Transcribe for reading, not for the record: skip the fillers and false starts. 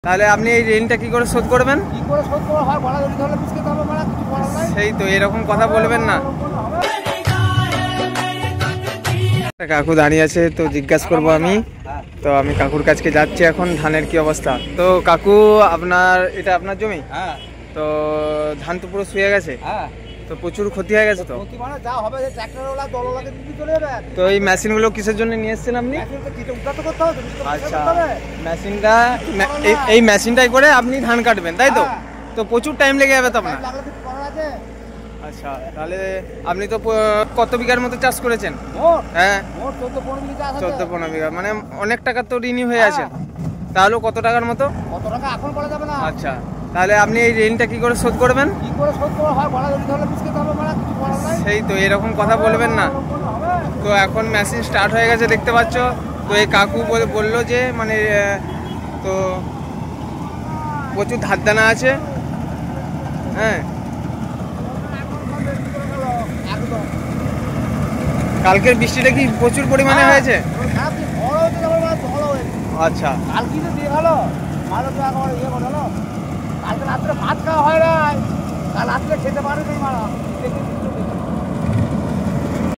তাহলে আপনি এই ঋণটা কি করে শোধ করবেন? কি করে শোধ করা হয় বলা যদি তাহলে বুঝতে হবে মানে কিছু করার নাই। সেই তো এরকম কথা বলবেন না। কাকু দাঁড়িয়ে আছে তো জিজ্ঞাসা করবো আমি। তো আমি কাকুর কাছে যাচ্ছি এখন। ধানের কি অবস্থা? তো কাকু আপনার এটা আপনার জমি? হ্যাঁ। তো ধান তো পুরো শুয়ে গেছে। হ্যাঁ। তো প্রচুর ক্ষতি হয়ে গেছে তো। ক্ষতি মানে যা হবে ট্রাক্টরওয়ালা দলওয়ালাকে দিতে চলে যাবে। তো এই মেশিনগুলো কিসের জন্য নিয়ে এসেছেন আপনি? মেশিনটা কিটা উদ্ধার করতে হবে। আচ্ছা, মেশিনটা এই মেশিনটাই করে আপনি ধান কাটবেন তাই তো? তো প্রচুর টাইম লেগে যাবে তো আপনার। আচ্ছা, তাহলে আপনি তো কত বিঘার মতো চাষ করেছেন? হ্যাঁ, 14-15 বিঘা, মানে অনেক টাকা তো ঋণী হয়ে আছেন। তাহলে কত টাকার মতো? কত টাকা এখন বলা যাবে না। আচ্ছা, তাহলে আপনি এই ঋণটা কি করে শোধ করবেন? কি করে শোধ করা হয় বলা যদি তাহলে বুঝতে হবে মানে কিছু করার নাই। সেই তো এরকম কথা বলবেন না। তো এখন মেশিন স্টার্ট হয়ে গেছে দেখতে পাচ্ছ। তো এই কাকু বললো যে মানে তো প্রচুর ধার দেনা আছে। হ্যাঁ, কালকের বৃষ্টিটা কি প্রচুর পরিমাণে হয়েছে? আচ্ছা, কালকে তো দিয়ে গেল ভালো তো একেবারে ইয়ে করে কালকে রাত্রে ভাত খাওয়া হয় না। কাল রাত্রে খেতে পারে নি মারা।